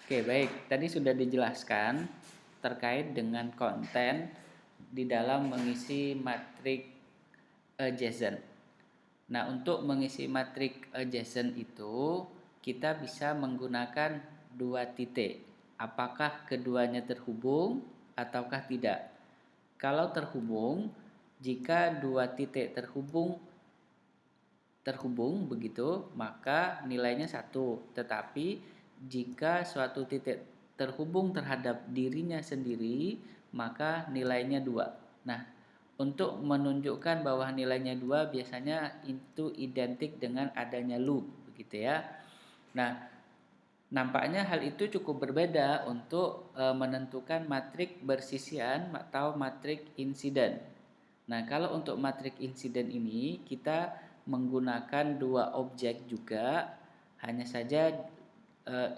Oke, baik. Tadi sudah dijelaskan terkait dengan konten di dalam mengisi matrik JSON. Nah, untuk mengisi matrik JSON itu kita bisa menggunakan dua titik. Apakah keduanya terhubung ataukah tidak? Kalau terhubung, jika dua titik terhubung begitu, maka nilainya 1. Tetapi jika suatu titik terhubung terhadap dirinya sendiri, maka nilainya 2. Nah, untuk menunjukkan bahwa nilainya 2 biasanya itu identik dengan adanya loop, begitu ya. Nah, nampaknya hal itu cukup berbeda untuk menentukan matrik bersisian atau matrik insiden. Nah, kalau untuk matrik insiden ini kita menggunakan dua objek juga, hanya saja eh,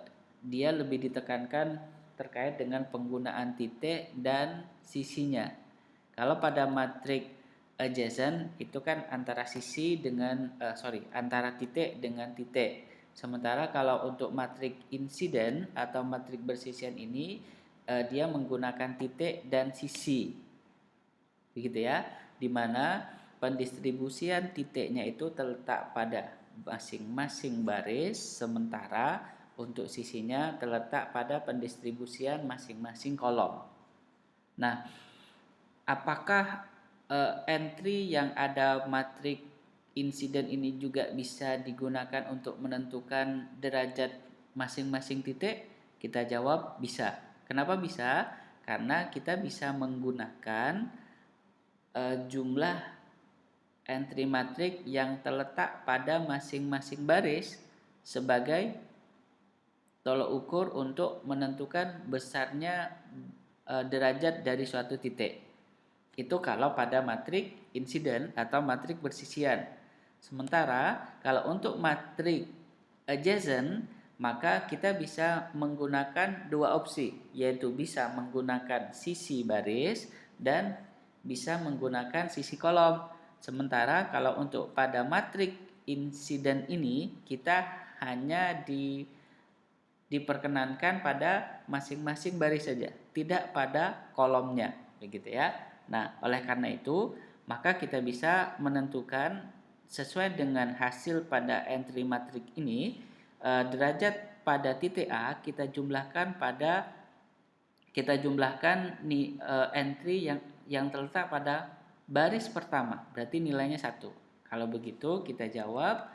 dia lebih ditekankan terkait dengan penggunaan titik dan sisinya. Kalau pada matrik JSON itu kan antara sisi dengan antara titik dengan titik. Sementara kalau untuk matrik insiden atau matrik bersisian ini dia menggunakan titik dan sisi. Begitu ya, di mana pendistribusian titiknya itu terletak pada masing-masing baris, sementara untuk sisinya terletak pada pendistribusian masing-masing kolom. Nah, apakah entry yang ada matrik insiden ini juga bisa digunakan untuk menentukan derajat masing-masing titik? Kita jawab bisa. Kenapa bisa? Karena kita bisa menggunakan jumlah entry matrik yang terletak pada masing-masing baris sebagai tolok ukur untuk menentukan besarnya derajat dari suatu titik. Itu kalau pada matrik insiden atau matrik bersisian. Sementara kalau untuk matrik adjacent, maka kita bisa menggunakan dua opsi, yaitu bisa menggunakan sisi baris dan bisa menggunakan sisi kolom. Sementara kalau untuk pada matrik insiden ini kita hanya diperkenankan pada masing-masing baris saja, tidak pada kolomnya, begitu ya. Nah, oleh karena itu, maka kita bisa menentukan sesuai dengan hasil pada entry matrik ini, derajat pada titik A kita jumlahkan entry yang terletak pada baris pertama, berarti nilainya 1. Kalau begitu kita jawab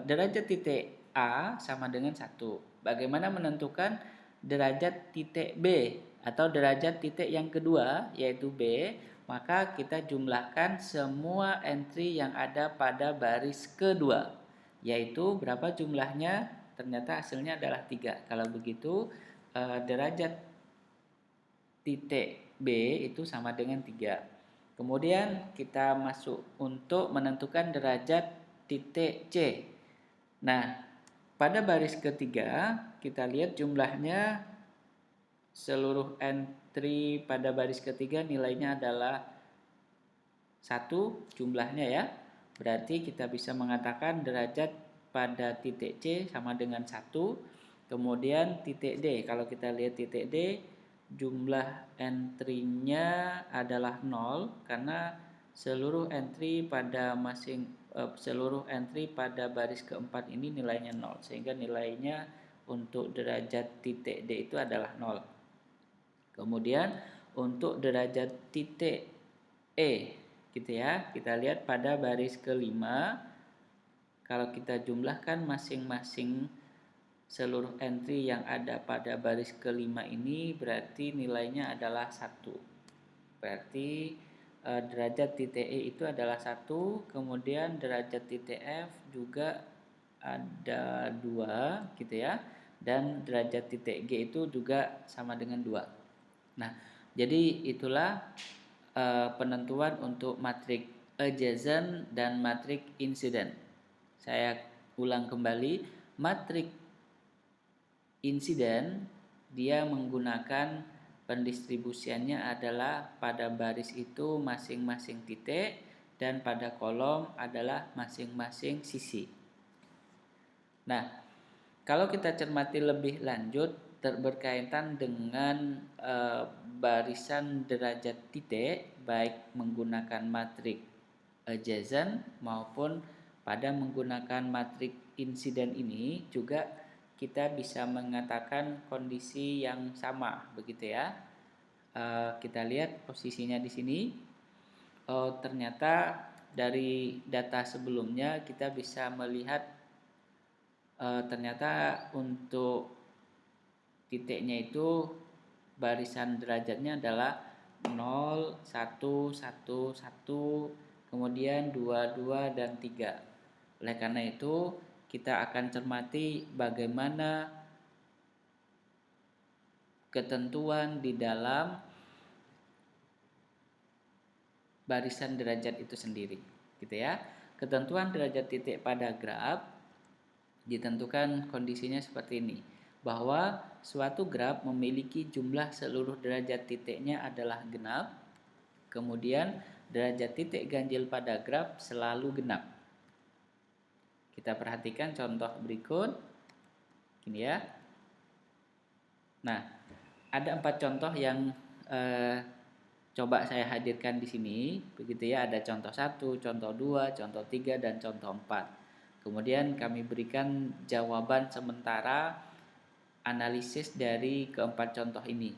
derajat titik A sama dengan 1. Bagaimana menentukan derajat titik B atau derajat titik yang kedua yaitu B? Maka kita jumlahkan semua entry yang ada pada baris kedua, yaitu berapa jumlahnya? Ternyata hasilnya adalah 3. Kalau begitu derajat titik B itu sama dengan 3. Kemudian kita masuk untuk menentukan derajat titik C. Nah, pada baris ketiga kita lihat jumlahnya seluruh entry pada baris ketiga nilainya adalah 1 jumlahnya ya. Berarti kita bisa mengatakan derajat pada titik C sama dengan 1. Kemudian titik D, kalau kita lihat titik D jumlah entry-nya adalah 0 karena seluruh entry pada baris keempat ini nilainya 0, sehingga nilainya untuk derajat titik D itu adalah 0. Kemudian untuk derajat titik E gitu ya, kita lihat pada baris kelima, kalau kita jumlahkan masing-masing seluruh entry yang ada pada baris kelima ini berarti nilainya adalah 1. Berarti derajat titik E itu adalah 1, kemudian derajat titik F juga ada 2 gitu ya. Dan derajat titik G itu juga sama dengan 2. Nah, jadi itulah penentuan untuk matrik adjacent dan matrik incident. Saya ulang kembali, matrik insiden dia menggunakan pendistribusiannya adalah pada baris itu masing-masing titik dan pada kolom adalah masing-masing sisi. Nah, Kalau kita cermati lebih lanjut berkaitan dengan barisan derajat titik baik menggunakan matrik adjacent maupun pada menggunakan matrik insiden ini juga kita bisa mengatakan kondisi yang sama begitu ya. Kita lihat posisinya di sini. Ternyata dari data sebelumnya kita bisa melihat ternyata untuk titiknya itu barisan derajatnya adalah 0, 1, 1, 1, kemudian 2, 2, dan 3. Oleh karena itu kita akan cermati bagaimana ketentuan di dalam barisan derajat itu sendiri, gitu ya. Ketentuan derajat titik pada graf ditentukan kondisinya seperti ini, bahwa suatu graf memiliki jumlah seluruh derajat titiknya adalah genap, kemudian derajat titik ganjil pada graf selalu genap. Kita perhatikan contoh berikut, ini ya. Nah, ada 4 contoh yang coba saya hadirkan di sini, begitu ya. Ada contoh 1, contoh 2, contoh 3, dan contoh 4. Kemudian kami berikan jawaban sementara analisis dari keempat contoh ini.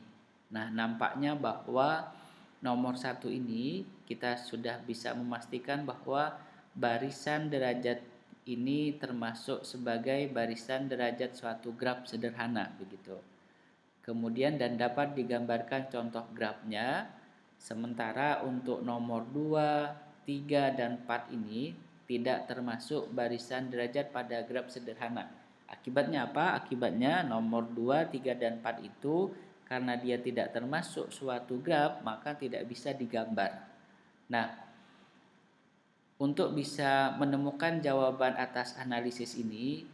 Nah, nampaknya bahwa nomor 1 ini kita sudah bisa memastikan bahwa barisan derajat ini termasuk sebagai barisan derajat suatu graf sederhana begitu. Kemudian dan dapat digambarkan contoh grafnya. Sementara untuk nomor 2, 3, dan 4 ini tidak termasuk barisan derajat pada graf sederhana. Akibatnya apa? Akibatnya nomor 2, 3, dan 4 itu karena dia tidak termasuk suatu graf maka tidak bisa digambar. Nah, untuk bisa menemukan jawaban atas analisis ini,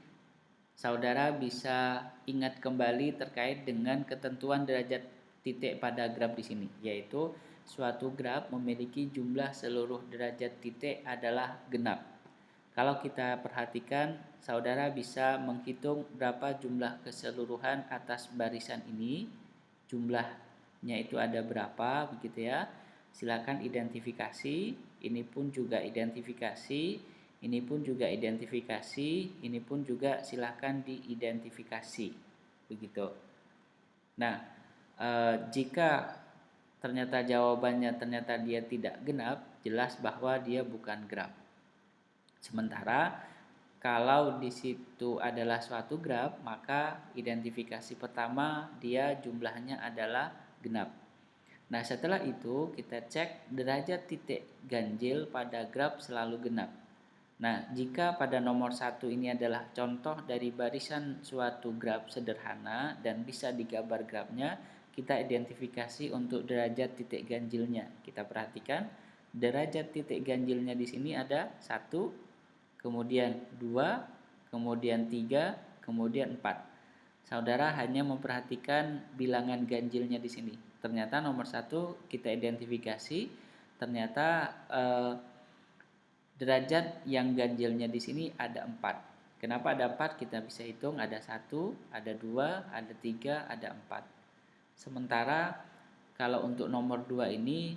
saudara bisa ingat kembali terkait dengan ketentuan derajat titik pada graf di sini, yaitu suatu graf memiliki jumlah seluruh derajat titik adalah genap. Kalau kita perhatikan, saudara bisa menghitung berapa jumlah keseluruhan atas barisan ini. Jumlahnya itu ada berapa begitu ya. Silakan identifikasi, ini pun juga identifikasi. Ini pun juga identifikasi, ini pun juga silakan diidentifikasi, begitu. Nah, jika ternyata jawabannya ternyata dia tidak genap, jelas bahwa dia bukan graf. Sementara kalau di situ adalah suatu graf, maka identifikasi pertama dia jumlahnya adalah genap. Nah, setelah itu kita cek derajat titik ganjil pada graf selalu genap. Nah, jika pada nomor 1 ini adalah contoh dari barisan suatu graf sederhana dan bisa digambar grafnya, kita identifikasi untuk derajat titik ganjilnya. Kita perhatikan derajat titik ganjilnya di sini ada 1, kemudian 2, kemudian 3, kemudian 4. Saudara hanya memperhatikan bilangan ganjilnya di sini. Ternyata nomor 1 kita identifikasi, ternyata derajat yang ganjilnya di sini ada 4. Kenapa ada 4? Kita bisa hitung ada 1, ada 2, ada 3, ada 4. Sementara kalau untuk nomor 2 ini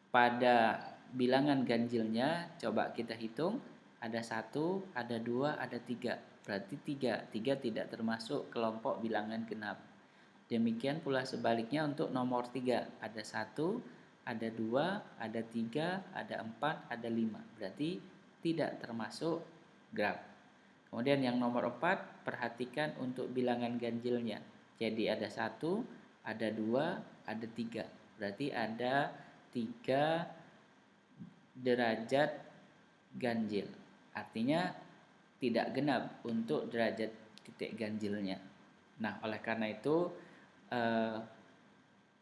pada bilangan ganjilnya coba kita hitung ada 1, ada 2, ada 3. Berarti 3. 3 tidak termasuk kelompok bilangan genap. Demikian pula sebaliknya untuk nomor 3 ada 1, ada 2, ada 3, ada 4, ada 5. Berarti tidak termasuk graf. Kemudian yang nomor 4, perhatikan untuk bilangan ganjilnya. Jadi ada 1, ada 2, ada 3. Berarti ada 3 derajat ganjil. Artinya tidak genap untuk derajat titik ganjilnya. Nah, oleh karena itu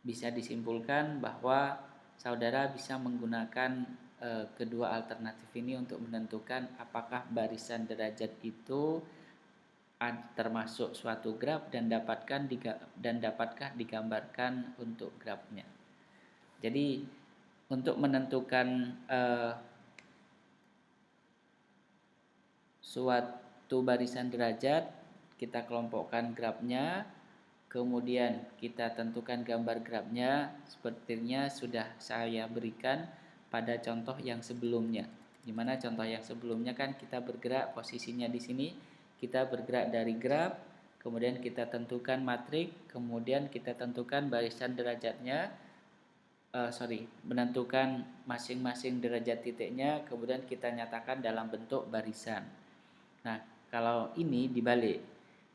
bisa disimpulkan bahwa saudara bisa menggunakan kedua alternatif ini untuk menentukan apakah barisan derajat itu termasuk suatu graf dan dapatkah digambarkan untuk grafnya. Jadi untuk menentukan suatu barisan derajat, kita kelompokkan grafnya, kemudian kita tentukan gambar grafnya sepertinya sudah saya berikan pada contoh yang sebelumnya. Dimana contoh yang sebelumnya kan kita bergerak posisinya di sini, kita bergerak dari graf, kemudian kita tentukan matrik, kemudian kita tentukan barisan derajatnya, menentukan masing-masing derajat titiknya, kemudian kita nyatakan dalam bentuk barisan. Nah, kalau ini dibalik,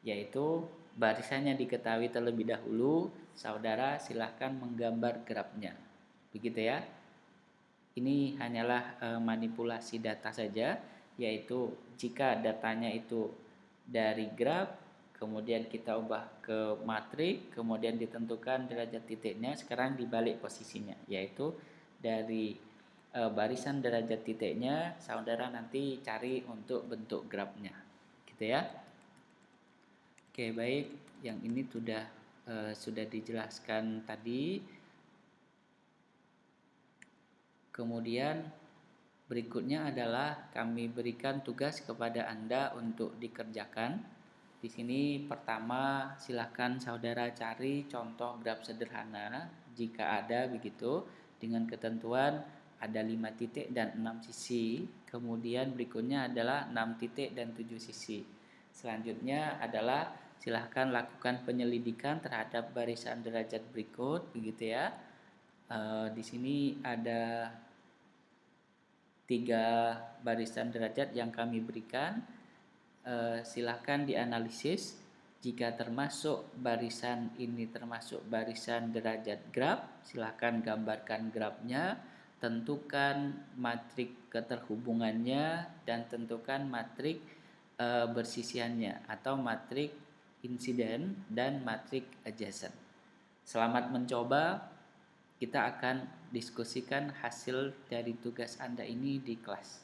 yaitu barisannya diketahui terlebih dahulu, saudara silahkan menggambar grafnya. Begitu ya. Ini hanyalah manipulasi data saja, yaitu jika datanya itu dari graf, kemudian kita ubah ke matrik, kemudian ditentukan derajat titiknya, sekarang dibalik posisinya, yaitu dari barisan derajat titiknya, saudara nanti cari untuk bentuk grafnya, gitu ya. Oke, baik, yang ini sudah dijelaskan tadi. Kemudian berikutnya adalah kami berikan tugas kepada Anda untuk dikerjakan. Di sini pertama silahkan saudara cari contoh graf sederhana jika ada begitu, dengan ketentuan ada 5 titik dan 6 sisi. Kemudian berikutnya adalah 6 titik dan 7 sisi. Selanjutnya adalah silahkan lakukan penyelidikan terhadap barisan derajat berikut begitu ya. Di sini ada 3 barisan derajat yang kami berikan. Silahkan dianalisis. Jika termasuk barisan ini termasuk barisan derajat graf, silahkan gambarkan grafnya, tentukan matrik keterhubungannya, dan tentukan matrik bersisiannya atau matrik insiden dan matrik adjacent. Selamat mencoba. Kita akan diskusikan hasil dari tugas Anda ini di kelas.